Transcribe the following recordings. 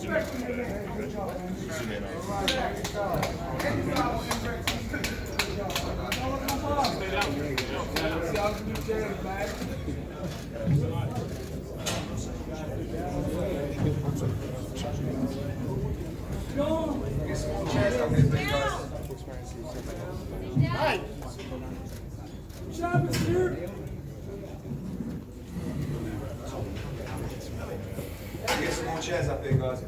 Hey! Good job, mister. Get some more chairs up here, guys.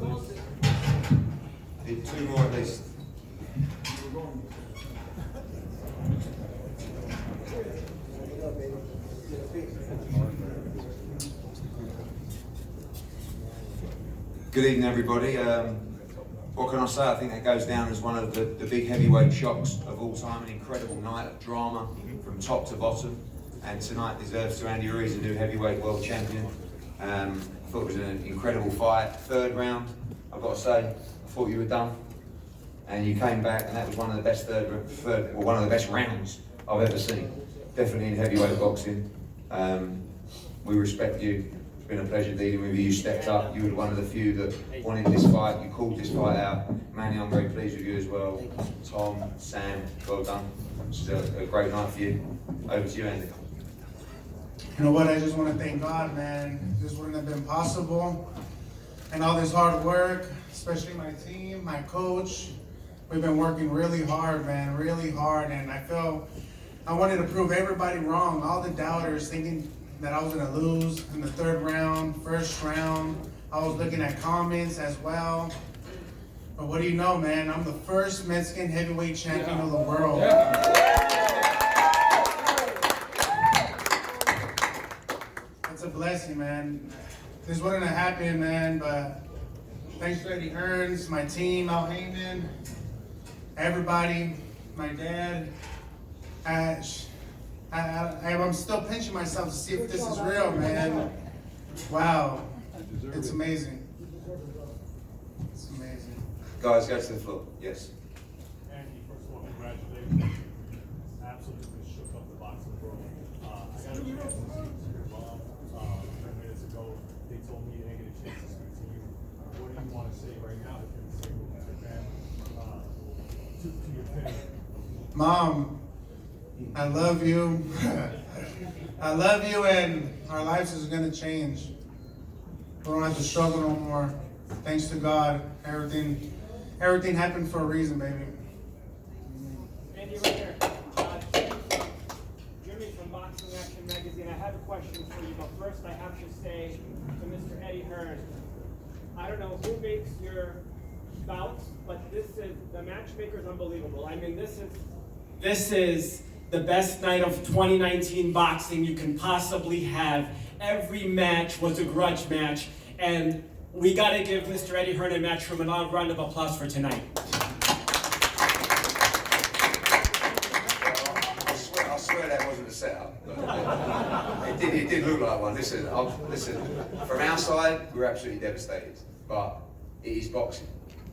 Need 2 more at least. Good evening, everybody. What can I say? I think that goes down as one of the big heavyweight shocks of all time. An incredible night of drama from top to bottom. And tonight deserves to Andy Ruiz, a new heavyweight world champion. I thought it was an incredible fight. 3rd round, I've got to say, I thought you were done. And you came back, and that was one of the best one of the best rounds I've ever seen. Definitely in heavyweight boxing. We respect you. It's been a pleasure dealing with you. You stepped up. You were one of the few that wanted this fight. You called this fight out. Manny, I'm very pleased with you as well. Tom, Sam, well done. This is a great night for you. Over to you, Andy. You know what, I just want to thank God, man. This wouldn't have been possible. And all this hard work, especially my team, my coach. We've been working really hard, man, really hard. And I wanted to prove everybody wrong. All the doubters thinking that I was going to lose in the 3rd round, 1st round. I was looking at comments as well. But what do you know, man? I'm the first Mexican heavyweight champion of the world. It's a blessing, man. This wouldn't have happened, man, but thanks to Eddie Hearns, my team, Al Heyman, everybody, my dad. I'm still pinching myself to see if this is real, man. Wow. It's amazing. It's amazing. Guys, go to the floor. Yes. Andy, first of all, congratulations. Absolutely shook up the boxing world. I got a chance to speak to your mom 10 minutes ago. They told me they didn't get a chance to speak to you. What do you want to say right now that you're saying to your family, to your family? Mom, I love you. I love you, and our lives is going to change. We don't have to struggle no more. Thanks to God, everything happened for a reason, baby. Andy, right here. Jimmy from Boxing Action Magazine. I have a question for you, but first I have to say to Mr. Eddie Hearns, I don't know who makes your bouts, but the matchmaker is unbelievable. I mean, this is the best night of 2019 boxing you can possibly have. Every match was a grudge match, and we got to give Mr. Eddie Hearn and Matt Truman a round of applause for tonight. I swear that wasn't a setup. It did look like one. Listen, from our side, we're absolutely devastated, but it is boxing.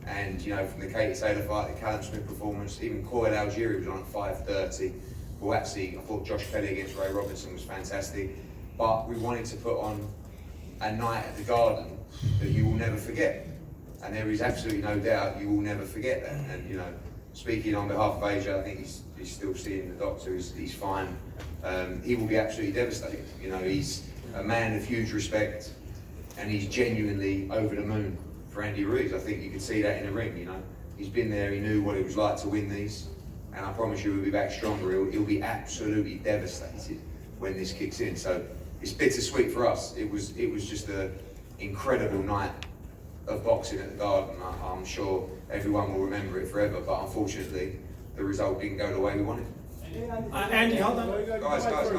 And you know, from the Katie Taylor fight, the Callum Smith performance, even Coyle Algieri was on at 5:30. Well, actually, I thought Josh Kelly against Ray Robinson was fantastic. But we wanted to put on a night at the Garden that you will never forget. And there is absolutely no doubt you will never forget that. And you know, speaking on behalf of Asia, I think he's still seeing the doctor, he's fine. He will be absolutely devastated. You know, he's a man of huge respect, and he's genuinely over the moon for Andy Ruiz. I think you could see that in the ring, you know. He's been there, he knew what it was like to win these, and I promise you he'll be back stronger. He'll be absolutely devastated when this kicks in. So it's bittersweet for us. It was just an incredible night of boxing at the Garden. I'm sure everyone will remember it forever, but unfortunately the result didn't go the way we wanted. Andy, hold on. Guys. I'll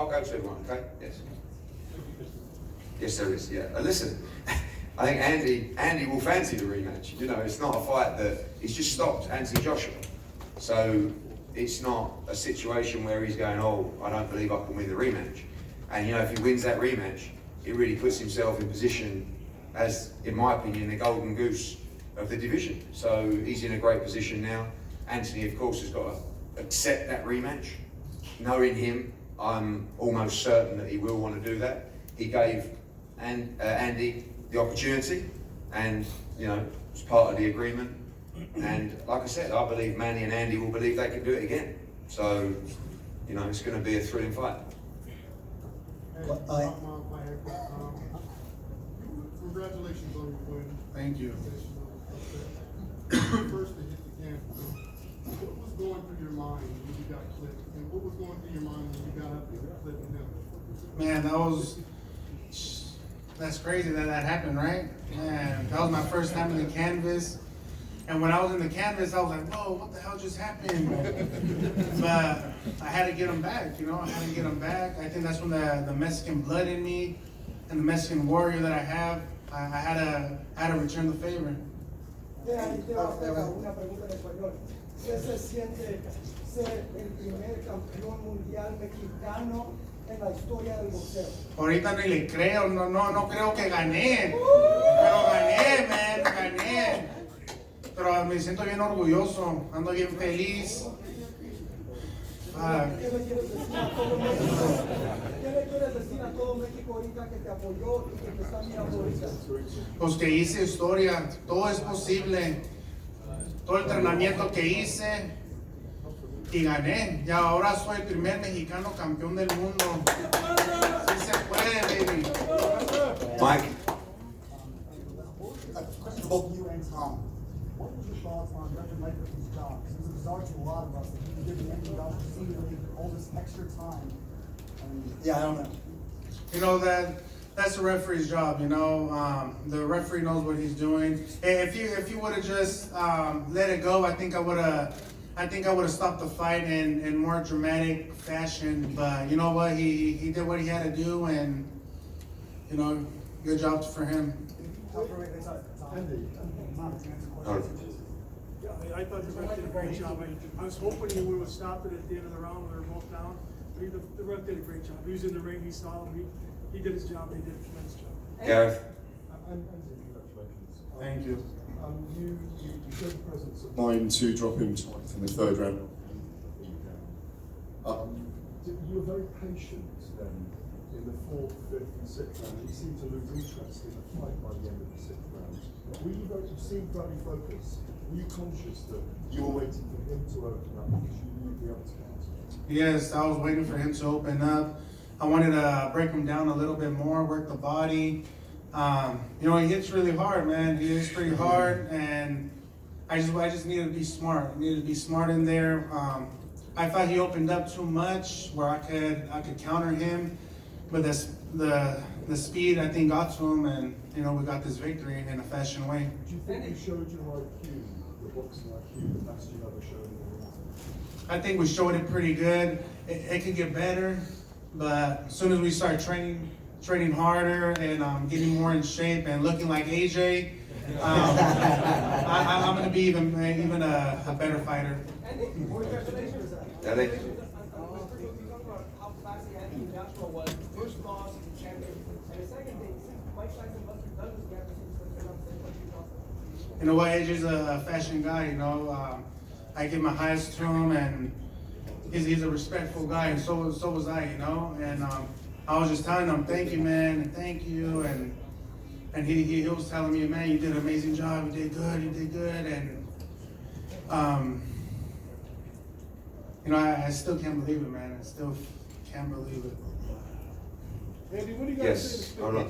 go to everyone, okay? Yes. Yes, there is, yeah. Listen, I think Andy will fancy the rematch. You know, it's not a fight that, he's just stopped Anthony Joshua. So it's not a situation where he's going, oh, I don't believe I can win the rematch. And you know, if he wins that rematch, it really puts himself in position as, in my opinion, the golden goose of the division. So he's in a great position now. Anthony, of course, has got to accept that rematch. Knowing him, I'm almost certain that he will want to do that. He gave Andy the opportunity, and it's part of the agreement. And like I said, I believe Manny and Andy will believe they can do it again. So, it's going to be a thrilling fight. Congratulations on your win. Thank you. First to hit the campus. What was going through your mind when you got clipped? And what was going through your mind when you got up and clipped him? Man, that's crazy that happened, right? Man, that was my first time in the canvas. And when I was in the canvas, I was like, whoa, what the hell just happened? But I had to get him back, I had to get him back. I think that's when the Mexican blood in me and the Mexican warrior that I have, I had to return the favor. Ahí te va a hacer una pregunta en español. ¿Qué se siente ser el primer campeón mundial mexicano en la historia del boxeo? Ahorita ni le creo, no creo que gané. Pero gané, man, gané. Pero me siento bien orgulloso, ando bien feliz. ¿Qué le quieres decir a todo México? ¿Qué le quieres decir a todo México ahorita que te apoyó y que te está mirando ahorita? Pues que hice historia, todo es posible. Todo el entrenamiento que hice y gané. Y ahora soy el primer mexicano campeón del mundo. Sí se puede, baby. Mike? Question for both you and Tom. What was your thoughts on Reverend Lightfoot's job? Because it was bizarre to a lot of us that he did the end job seemingly all this extra time. I don't know. That's the referee's job, the referee knows what he's doing. If you would have just let it go, I think I would have stopped the fight in more dramatic fashion. But you know what? He did what he had to do, and good job for him. Yeah, I thought the ref did a great job. I was hoping he would have stopped it at the end of the round when they were both down. The ref did a great job. He was in the ring, he saw him, he did his job, he did a tremendous job. Gareth? Congratulations. Thank you. You showed the presence of mind to drop him twice in the third round. You were very patient then in the fourth, fifth, and sixth round. You seemed to lose interest in the fight by the end of the sixth round. You seemed very focused. Were you conscious that you were waiting for him to open up because you knew the other guys? Yes, I was waiting for him to open up. I wanted to break him down a little bit more, work the body. He hits really hard, man. He hits pretty hard, and I just needed to be smart. I needed to be smart in there. I thought he opened up too much where I could counter him, but the speed I think got to him, and we got this victory in a fashion way. Do you think you showed your IQ, the boxing IQ, the best you've ever shown in the ring? I think we showed it pretty good. It could get better, but as soon as we start training harder and getting more in shape and looking like AJ, I'm going to be even a better fighter. Congratulations. Ellie? You talk about how classy Anthony Joshua was. First loss in the champion. And the second thing, Mike Tyson Buster Douglas got You know what, AJ's a fashion guy, I give my highest to him, and he's a respectful guy, and so was I, and I was just telling him, thank you, man, and thank you, and he was telling me, man, you did an amazing job, you did good, and I still can't believe it, man, I still can't believe it. Andy, what do you guys Yes, say? hold on.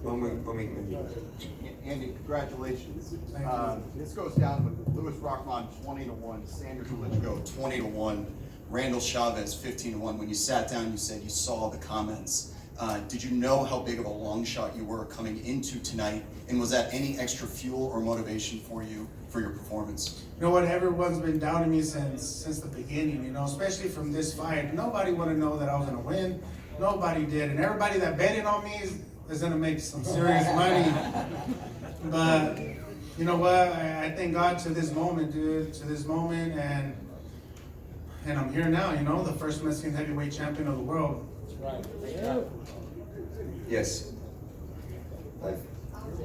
One week. Andy, congratulations. Thank you. This goes down with Louis Rockman 20-1, Sanders Lichko 20-1, Randall Chavez 15-1. When you sat down, you said you saw the comments. Did you know how big of a long shot you were coming into tonight? And was that any extra fuel or motivation for you for your performance? You know what? Everyone's been doubting me since the beginning. Especially from this fight. Nobody wanted to know that I was gonna win. Nobody did, and everybody that betting on me is gonna make some serious money. But you know what? I thank God to this moment, dude. To this moment, and I'm here now. The first Mexican heavyweight champion of the world. Yes. What's the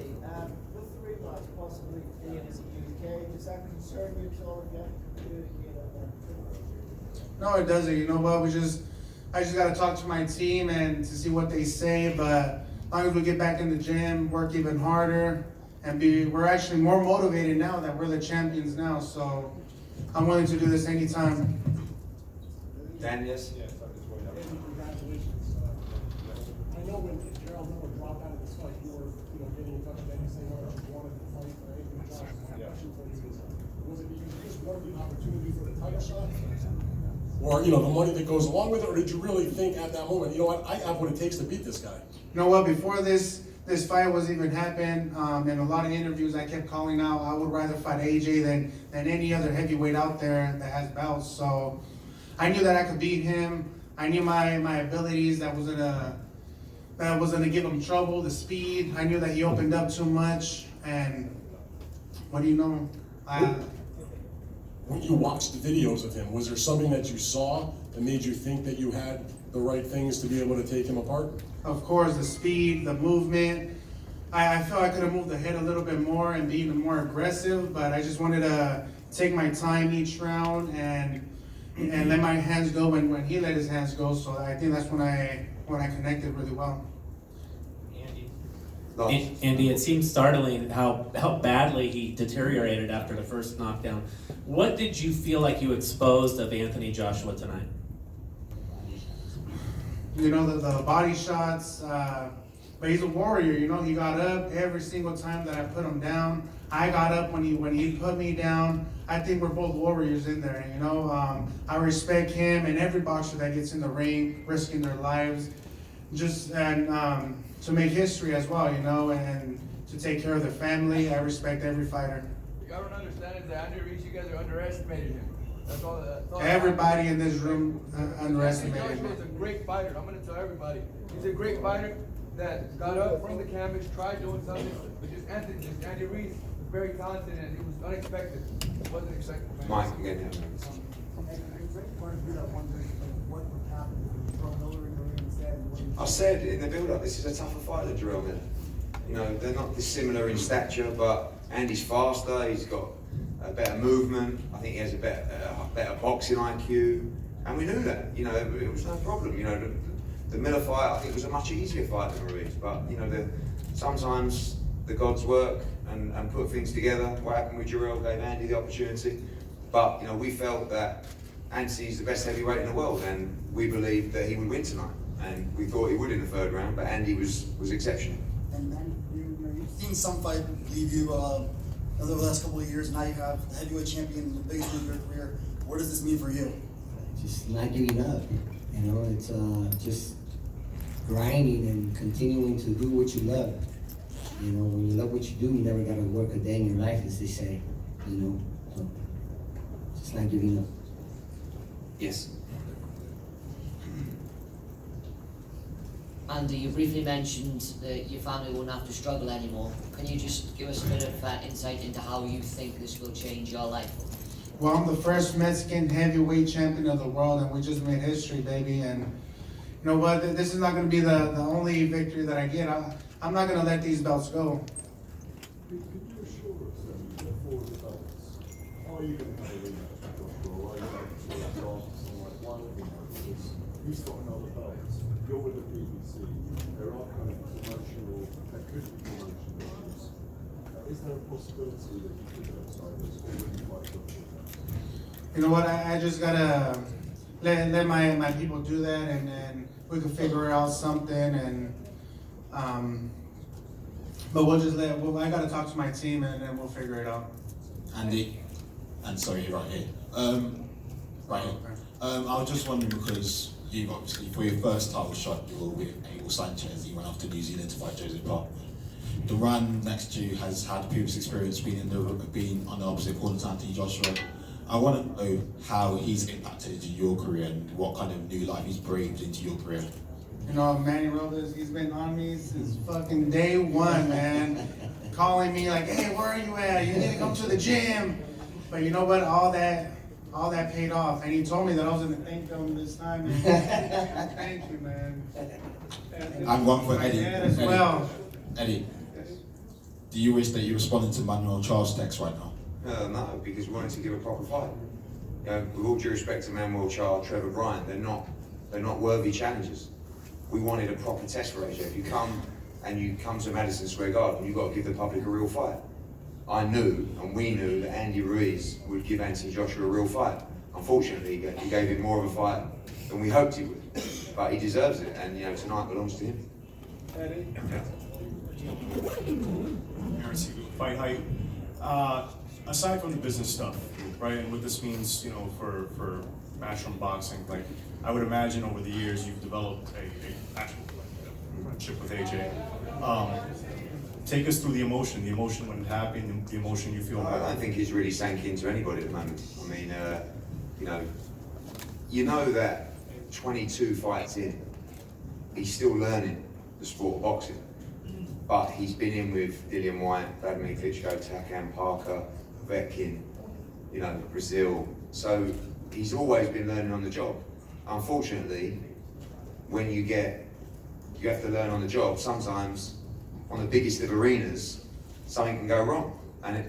rematch possibly being in the UK? Does that concern you at all again? No, it doesn't. You know what? I just got to talk to my team and to see what they say. But as long as we get back in the gym, work even harder, and we're actually more motivated now that we're the champions now. So I'm willing to do this anytime. Dan, yes? Congratulations. I know when Gerald Miller dropped out of this fight, you were, getting in touch with Eddie saying, oh, you wanted to fight for Eddie. My question for you is, was it because you just wanted the opportunity for the title shot? Or, the money that goes along with it, or did you really think at that moment, you know what, I have what it takes to beat this guy? You know what? Before this fight was even happened, in a lot of interviews, I kept calling out, I would rather fight AJ than any other heavyweight out there that has belts. So I knew that I could beat him. I knew my abilities. That was gonna give him trouble. The speed. I knew that he opened up too much. And what do you know? When you watched the videos of him, was there something that you saw that made you think that you had the right things to be able to take him apart? Of course, the speed, the movement. I felt I could have moved the head a little bit more and be even more aggressive, but I just wanted to take my time each round and let my hands go when he let his hands go. So I think that's when I connected really well. Andy, it seems startling how badly he deteriorated after the first knockdown. What did you feel like you exposed of Anthony Joshua tonight? The body shots, but he's a warrior. He got up every single time that I put him down. I got up when he put me down. I think we're both warriors in there. I respect him and every boxer that gets in the ring, risking their lives, to make history as well. And to take care of their family. I respect every fighter. You gotta understand is that Andy Ruiz, you guys are underestimating him. That's all. Everybody in this room underestimated Anthony him. Joshua is a great fighter. I'm gonna tell everybody. He's a great fighter that got up from the canvas, tried doing something, but Andy Ruiz was very talented and it was unexpected. It wasn't expected. Mike, again, I said in the build-up, this is a tougher fight than Jarrell Miller. They're not dissimilar in stature, but Andy's faster. He's got a better movement. I think he has a better boxing IQ, and we knew that. It was no problem. The Miller fight, I think, was a much easier fight than Ruiz. But sometimes the gods work and put things together. What happened with Jarrell gave Andy the opportunity, but we felt that Anthony's the best heavyweight in the world, and we believed that he would win tonight. And we thought he would in the third round, but Andy was exceptional. And then you've seen some fight leave you over the last couple of years. Now you have the heavyweight champion, the biggest win of your career. What does this mean for you? Just not giving up. It's just grinding and continuing to do what you love. When you love what you do, you never got to work a day in your life, as they say. So just not giving up. Yes. Andy, you briefly mentioned that your family won't have to struggle anymore. Can you just give us a bit of insight into how you think this will change your life? Well, I'm the first Mexican heavyweight champion of the world, and we just made history, baby. And you know what? This is not going to be the only victory that I get. I'm not going to let these belts go. Could you assure us that for the belts, are you going to have a rematch with Joshua, or are you going to sort of draft something like one because he's got another belt? You're with the BBC. There are kind of promotional, there could be promotional issues. Is there a possibility that you could outside this, or would you like to? You know what? I just gotta let my people do that, and then we can figure out something. And but I gotta talk to my team, and then we'll figure it out. Andy, and sorry, right here. Right here. I was just wondering because you obviously, for your first title shot, you were with Abel Sanchez. You went off to New Zealand to fight Joseph Park. The run next to you has had previous experience being on the opposite corner to Anthony Joshua. I want to know how he's impacted your career and what kind of new life he's breathed into your career. Manny Robles, he's been on me since fucking day one, man. Calling me like, hey, where are you at? You need to come to the gym. But you know what? All that paid off. And he told me that I was going to thank him this time. And thank you, man. And one for Eddie. As well. Eddie, do you wish that you responded to Manuel Charles' text right now? No, because we wanted to give a proper fight. With all due respect to Manuel Charles, Trevor Bryan, they're not worthy challengers. We wanted a proper test for AJ. If you come and you come to Madison Square Garden, you've got to give the public a real fight. I knew, and we knew, that Andy Ruiz would give Anthony Joshua a real fight. Unfortunately, he gave him more of a fight than we hoped he would, but he deserves it, and tonight belongs to him. Eddie? Fight hype. Aside from the business stuff, right, and what this means, for matchroom boxing, like, I would imagine over the years you've developed a actual friendship with AJ. Take us through the emotion when it happened, the emotion you feel. I don't think it's really sank into anybody at the moment. I mean, you know that 22 fights in, he's still learning the sport of boxing. But he's been in with Dillian White, Vladimir Klitschko, Takan Parker, Vetkin, Brazil. So he's always been learning on the job. Unfortunately, when you have to learn on the job, sometimes on the biggest of arenas, something can go wrong. And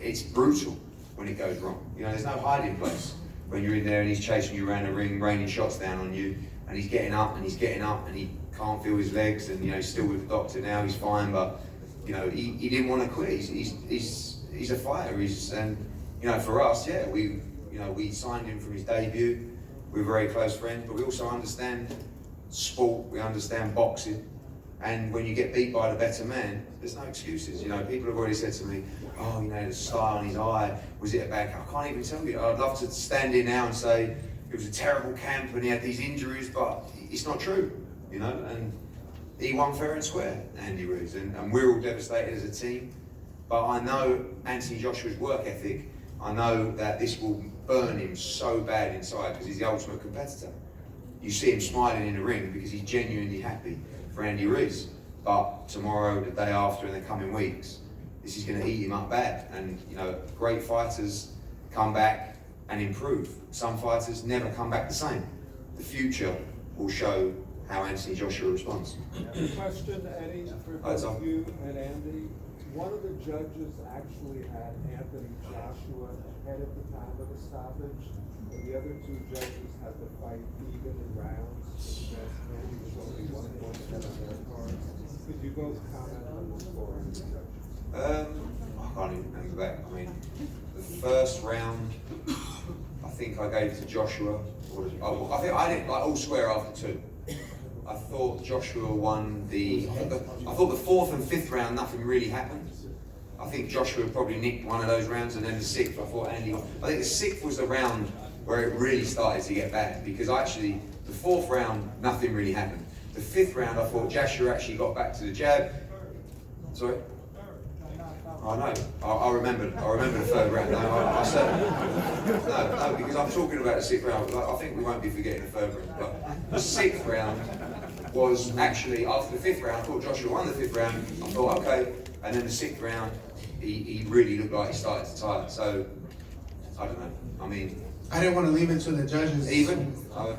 it's brutal when it goes wrong. There's no hiding place when you're in there and he's chasing you around the ring, raining shots down on you, and he's getting up and he's getting up and he can't feel his legs, and he's still with the doctor now, he's fine, but he didn't want to quit. He's a fighter. For us, yeah, we signed him from his debut. We're very close friends, but we also understand sport, we understand boxing, and when you get beat by the better man, there's no excuses. People have already said to me, oh, the scar on his eye, was it a bad camp? I can't even tell you. I'd love to stand here now and say it was a terrible camp and he had these injuries, but it's not true, and he won fair and square, Andy Ruiz, and we're all devastated as a team, but I know Anthony Joshua's work ethic. I know that this will burn him so bad inside because he's the ultimate competitor. You see him smiling in the ring because he's genuinely happy for Andy Ruiz. But tomorrow, the day after, in the coming weeks, this is going to eat him up bad. And great fighters come back and improve. Some fighters never come back the same. The future will show how Anthony Joshua responds. Question, Eddie, for both you and Andy. One of the judges actually had Anthony Joshua ahead at the time of the stoppage, and the other two judges had the fight even in rounds. Andy was only 1 point ahead on their cards. Could you both comment on the score of the judges? I can't even remember that. I mean, the first round, I think I gave to Joshua. I think I didn't all square after 2. I thought Joshua won I thought the 4th and 5th round, nothing really happened. I think Joshua probably nicked one of those rounds, and then the 6th, I thought Andy won. I think the 6th was the round where it really started to get bad, because actually, the 4th round, nothing really happened. The 5th round, I thought Joshua actually got back to the jab. Sorry? I know. I remember the 3rd round. No, I certainly. No, because I'm talking about the 6th round. I think we won't be forgetting the 3rd round. But the 6th round was actually, after the 5th round, I thought Joshua won the 5th round. I thought, okay. And then the 6th round, he really looked like he started to tire. So, I don't know. I mean, I didn't want to leave it to the judges. Even?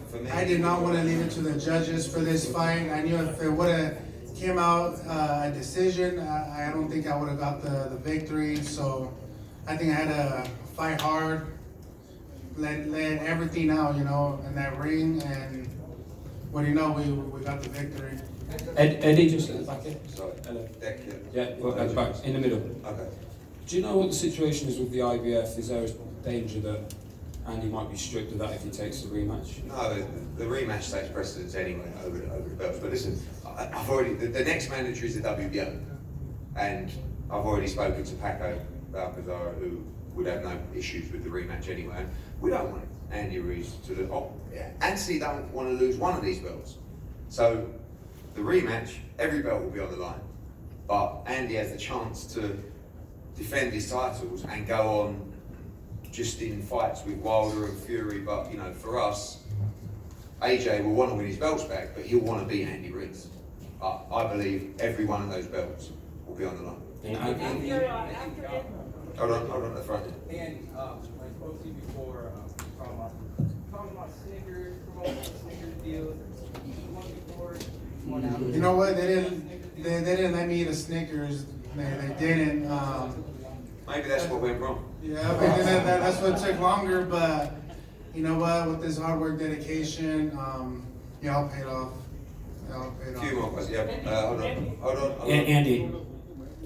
For me? I did not want to leave it to the judges for this fight. I knew if it would have came out a decision, I don't think I would have got the victory. So I think I had to fight hard, let everything out, in that ring, and what do you know, we got the victory. Eddie, just at the back here. Sorry. Hello. Yeah, well, at the back, in the middle. Okay. Do you know what the situation is with the IBF? Is there a danger that Andy might be stripped of that if he takes the rematch? No, the rematch takes precedence anyway over the belts. But listen, I've already the next mandatory is the WBO, and I've already spoken to Paco Balcazar, who would have no issues with the rematch anyway. And we don't want Andy Ruiz to lose. Anthony don't want to lose one of these belts. So the rematch, every belt will be on the line, but Andy has the chance to defend his titles and go on just in fights with Wilder and Fury. But for us, AJ will want to win his belts back, but he'll want to beat Andy Ruiz. I believe every one of those belts will be on the line. Hold on at the front. Andy, I spoke to you before, talking about Snickers, promoting Snickers deals. You know what? They didn't let me eat a Snickers. They didn't. Maybe that's what went wrong. Yeah, maybe that's what took longer. But you know what? With this hard work, dedication, y'all paid off. all paid A off. few more questions. Yeah. Hold on. Andy.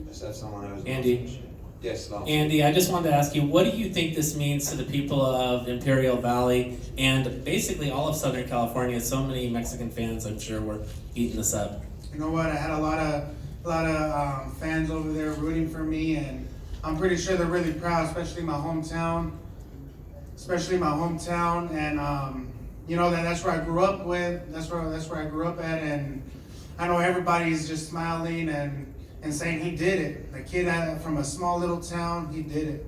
Let's have someone else. Andy. Yes, Lance. Andy, I just wanted to ask you, what do you think this means to the people of Imperial Valley and basically all of Southern California? So many Mexican fans, I'm sure, were eating this up. You know what? I had a lot of fans over there rooting for me, and I'm pretty sure they're really proud, especially my hometown. And you know that's where I grew up with. That's where I grew up at, and I know everybody's just smiling and saying he did it. The kid from a small little town, he did it.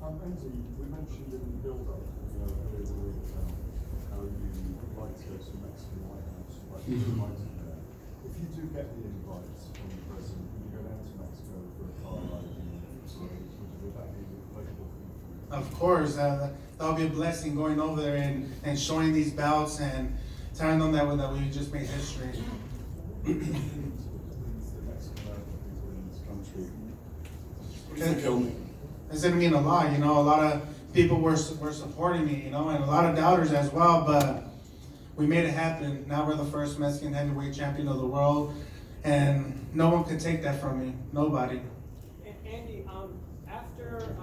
Andy, we mentioned in the build-up, earlier the week, how you'd like to go to Mexican White House, like you invited there. If you do get the invites from the president, would you go down to Mexico for a car ride? Would that be pleasurable for you? Of course, that'll be a blessing going over there and showing these bouts and telling them that we just made history. It's gonna mean a lot, you know. A lot of people were supporting me, you know, and a lot of doubters as well. But we made it happen. Now we're the first Mexican heavyweight champion of the world, and no one could take that from me. Nobody. Andy, after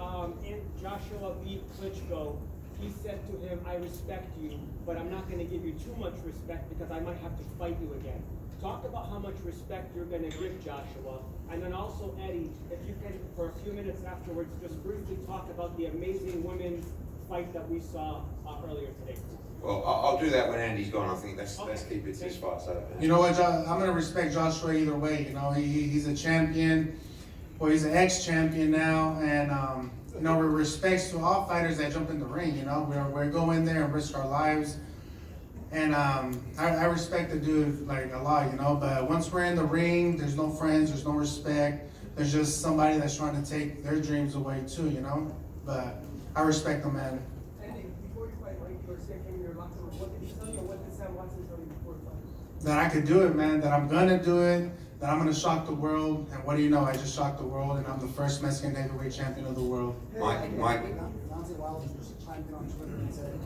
Joshua beat Klitschko, he said to him, "I respect you, but I'm not going to give you too much respect because I might have to fight you again." Talk about how much respect you're going to give Joshua. And then also, Eddie, if you can, for a few minutes afterwards, just briefly talk about the amazing women's fight that we saw earlier today. Well, I'll do that when Andy's gone. I think let's keep it this far. So, You know what, I'm going to respect Joshua either way. You know, he's a champion. Well, he's an ex-champion now. And, you know, we respect to all fighters that jump in the ring. You know, we go in there and risk our lives. And I respect the dude like a lot, you know. But once we're in the ring, there's no friends, there's no respect. There's just somebody that's trying to take their dreams away too, you know. But I respect the man. Andy, before you fight, right, you were saying in your locker room, what did he tell you, or what did Sam Watson tell you before the fight? That I could do it, man. That I'm gonna do it. That I'm gonna shock the world. And what do you know? I just shocked the world, and I'm the first Mexican heavyweight champion of the world. Mike. Dante Wilder just chimed in on Twitter and said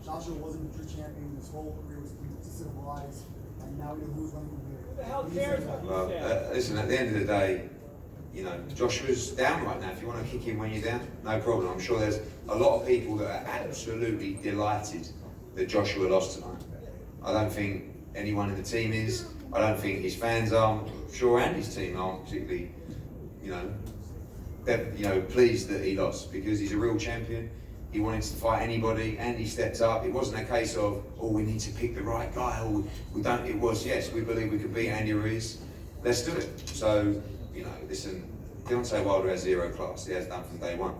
Joshua wasn't a true champion. His whole career was to civilize, and now we know who's running the Who the hell cares what you said? listen. At the end of the day, you know, Joshua's down right now. If you want to kick him when you're down, no problem. I'm sure there's a lot of people that are absolutely delighted that Joshua lost tonight. I don't think anyone in the team is. I don't think his fans are. I'm sure Andy's team aren't particularly, pleased that he lost because he's a real champion. He wanted to fight anybody, and he stepped up. It wasn't a case of, we need to pick the right guy, or we don't. It was, yes, we believe we could beat Andy Ruiz. Let's do it. So, listen, Deontay Wilder has zero class. He has done from day one.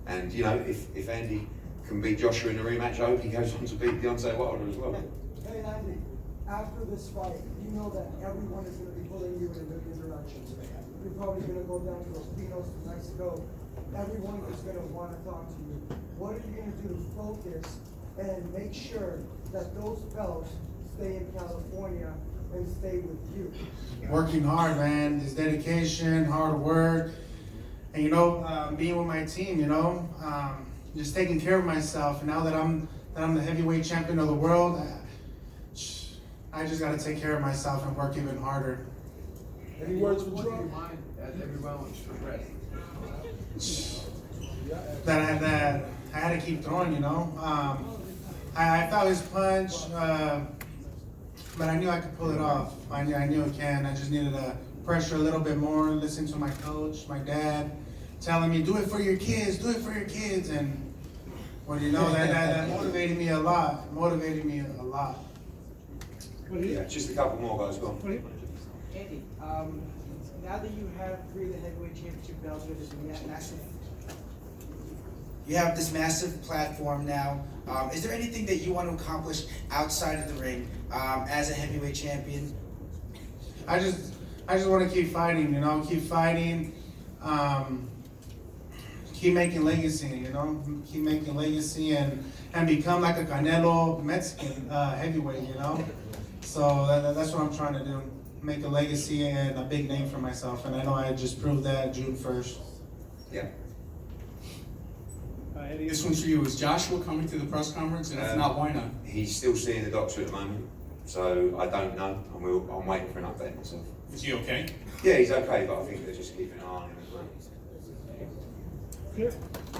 And, if Andy can beat Joshua in the rematch, I hope he goes on to beat Deontay Wilder as well. Hey, Andy, after this fight, you know that everyone is going to be pulling you in different directions. You're probably going to go down to Los Pinos to Mexico. Everyone is going to want to talk to you. What are you going to do to focus and make sure that those belts stay in California and stay with you? Working hard, man. There's dedication, hard work, and being with my team. Just taking care of myself. And now that I'm the heavyweight champion of the world, I just got to take care of myself and work even harder. Any words for your mind as every round progresses? That I had to keep throwing, I felt his punch, but I knew I could pull it off. I knew I can. I just needed to pressure a little bit more, listen to my coach, my dad, telling me, do it for your kids, and that motivated me a lot. Yeah, just a couple more guys, go on. Andy, now that you have 3 of the heavyweight championship belts, you have this massive platform now. Is there anything that you want to accomplish outside of the ring as a heavyweight champion? I just want to keep fighting, keep making legacy, keep making legacy and become like a Canelo Mexican heavyweight, So that's what I'm trying to do, make a legacy and a big name for myself, and I know I just proved that June 1st. Yeah. This one's for you. Is Joshua coming to the press conference? And if not, why not? He's still seeing the doctor at the moment. So I don't know, and I'm waiting for an update myself. Is he okay? Yeah, he's okay, but I think they're just keeping an eye on him as well.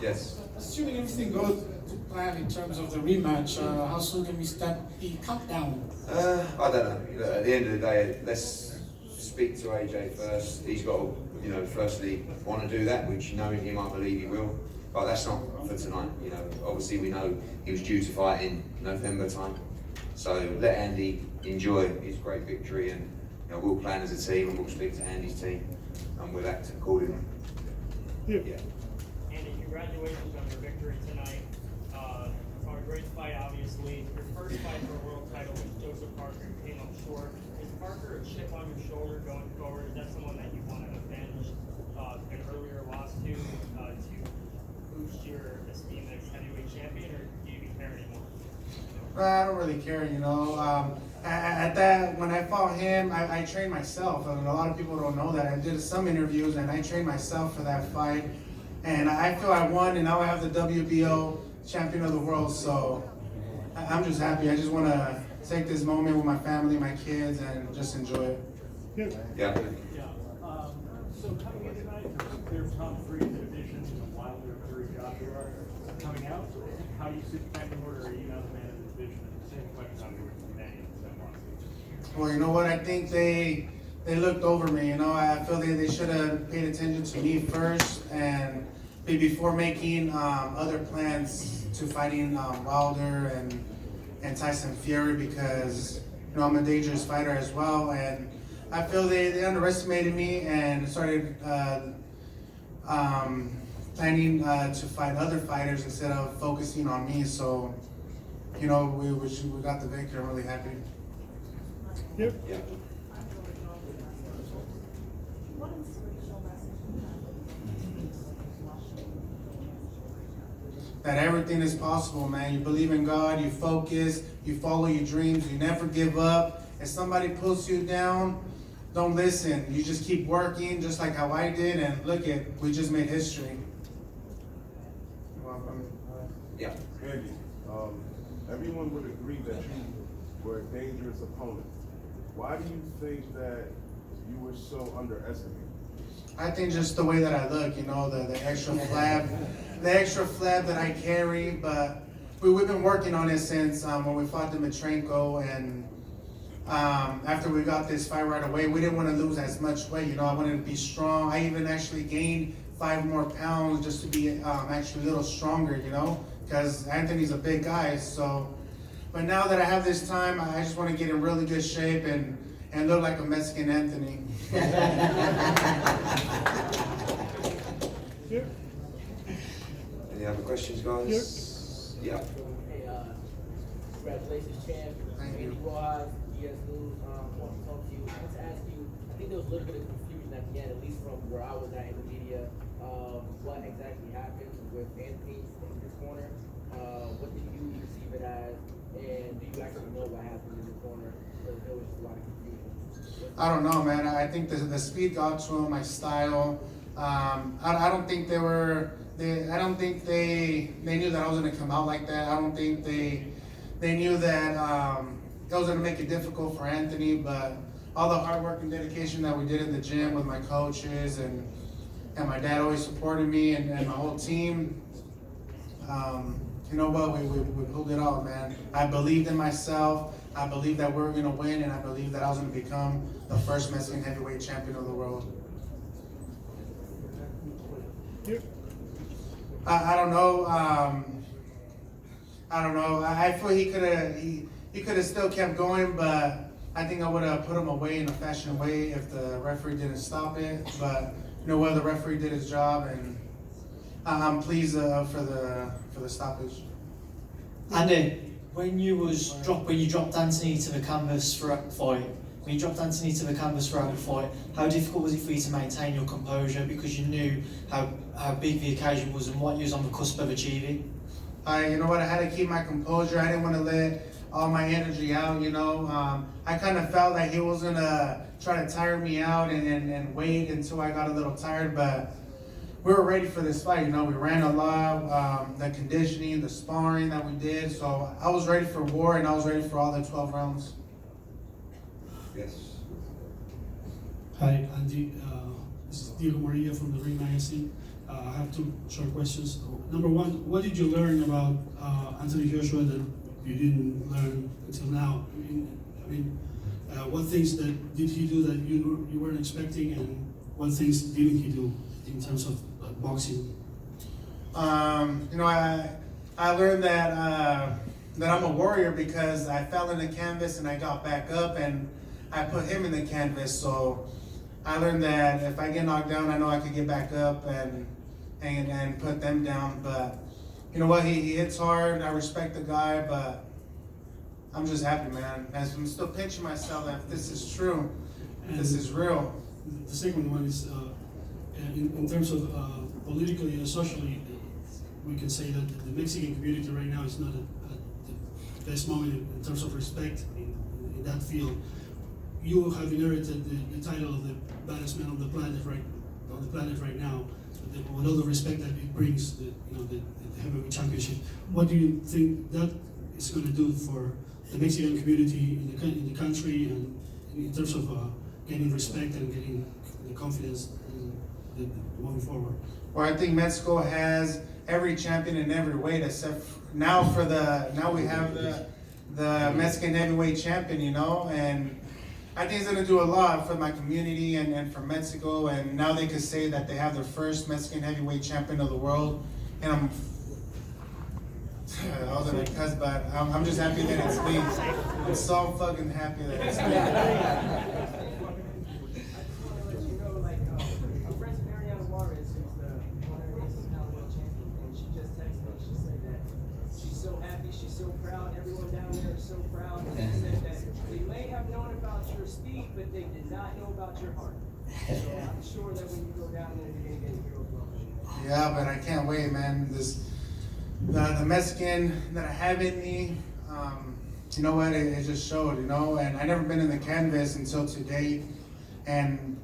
Yes. Assuming everything goes to plan in terms of the rematch, how soon can we start the countdown? I don't know. At the end of the day, let's speak to AJ first. He's got to, firstly want to do that, which knowing him, I believe he will. But that's not for tonight. Obviously we know he was due to fight in November time. So let Andy enjoy his great victory, and we'll plan as a team, and we'll speak to Andy's team, and we'll act accordingly. Yeah. Andy, congratulations on your victory tonight. A great fight, obviously. Your first fight for a world title with Joseph Parker came up short. Is Parker a chip on your shoulder going forward? Is that someone that you want to avenge an earlier loss to boost your esteem as heavyweight champion, or do you even care anymore? I don't really care, when I fought him, I trained myself. I mean, a lot of people don't know that. I did some interviews and I trained myself for that fight. And I feel I won, and now I have the WBO champion of the world. So I'm just happy. I just want to take this moment with my family, my kids, and just enjoy it. Yeah. So coming in tonight, there's top three in the division, Wilder, Curry, Joshua. Coming out, how do you sit back in order? Are you now the man of the division? And the same question on your Manny. Well, you know what? I think they looked over me. I feel they should have paid attention to me first, and before making other plans to fighting Wilder and Tyson Fury, because I'm a dangerous fighter as well, and I feel they underestimated me and started planning to fight other fighters instead of focusing on me. So, we got the victory. I'm really happy. Yep. Yeah. That everything is possible, man. You believe in God, you focus, you follow your dreams, you never give up. If somebody pulls you down, don't listen. You just keep working, just like how I did, and look we just made history. Yeah. Andy, everyone would agree that you were a dangerous opponent. Why do you think that you were so underestimated? I think just the way that I look, the extra flab, that I carry. But we've been working on it since when we fought Dimitrenko, and after we got this fight right away, we didn't want to lose as much weight. I wanted to be strong. I even actually gained 5 more pounds just to be actually a little stronger, because Anthony's a big guy. So, but now that I have this time, I just want to get in really good shape and look like a Mexican Anthony. Any other questions, guys? Yeah. Hey, congratulations, champ. Thank you. Andy Ruiz, ES News, want to talk to you. I want to ask you, I think there was a little bit of confusion at the end, at least from where I was at in the media, what exactly happened with Anthony in his corner. What did you perceive it as, and do you actually know what happened in the corner? Because there was just a lot of confusion. I don't know, man. I think the speed got to him, my style. I don't think they were. I don't think they knew that I was gonna come out like that. I don't think they knew that it was gonna make it difficult for Anthony. But all the hard work and dedication that we did in the gym with my coaches and my dad always supported me and my whole team. You know what? We pulled it off, man. I believed in myself. I believed that we were gonna win, and I believed that I was gonna become the first Mexican heavyweight champion of the world. I don't know. I don't know. I feel he could have still kept going, but I think I would have put him away in a fashion way if the referee didn't stop it. But the referee did his job, and I'm pleased for the stoppage. Andy, when you dropped Anthony to the canvas throughout the fight, how difficult was it for you to maintain your composure, because you knew how big the occasion was and what you was on the cusp of achieving? You know what? I had to keep my composure. I didn't want to let all my energy out. I kind of felt like he was gonna try to tire me out and wait until I got a little tired, but we were ready for this fight. We ran a lot, the conditioning, the sparring that we did. So I was ready for war, and I was ready for all the 12 rounds. Yes. Hi, Andy. This is Diego Maria from the Ring Magazine. I have two short questions. Number one, what did you learn about Anthony Joshua that you didn't learn until now? What things that did he do that you weren't expecting, and what things didn't he do in terms of boxing? I learned that I'm a warrior because I fell in the canvas and I got back up and I put him in the canvas. So I learned that if I get knocked down, I know I could get back up and put them down. But you know what? He hits hard. I respect the guy, but I'm just happy, man. I'm still pinching myself that this is true. This is real. The second one is in terms of politically and socially, we can say that the Mexican community right now is not at the best moment in terms of respect in that field. You have inherited the title of the baddest man on the planet right now, with all the respect that it brings, the heavyweight championship. What do you think that is going to do for the Mexican community in the country, and in terms of getting respect and getting the confidence moving forward? Well, I think Mexico has every champion in every weight except now we have the Mexican heavyweight champion, and I think it's gonna do a lot for my community and for Mexico, and now they could say that they have their first Mexican heavyweight champion of the world, and I was gonna cuss, but I'm just happy that it's me. I'm so fucking happy that it's me. She's so proud. Everyone down there is so proud. And she said that they may have known about your speed, but they did not know about your heart. So I'm sure that when you go down there, you're gonna get a hero welcome. Yeah, but I can't wait, man. The Mexican that I have in me, you know what? It just showed, and I never been in the canvas until today, and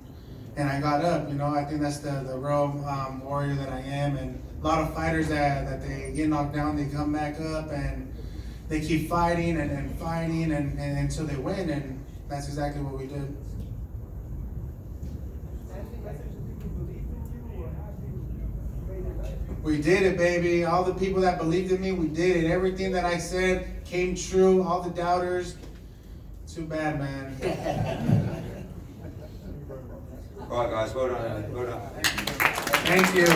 I got up. I think that's the real warrior that I am, and a lot of fighters that they get knocked down, they come back up and they keep fighting and fighting and until they win, and that's exactly what we did. We did it, baby. All the people that believed in me, we did it. Everything that I said came true. All the doubters, too bad, man. All right, guys, well done. Well done. Thank you.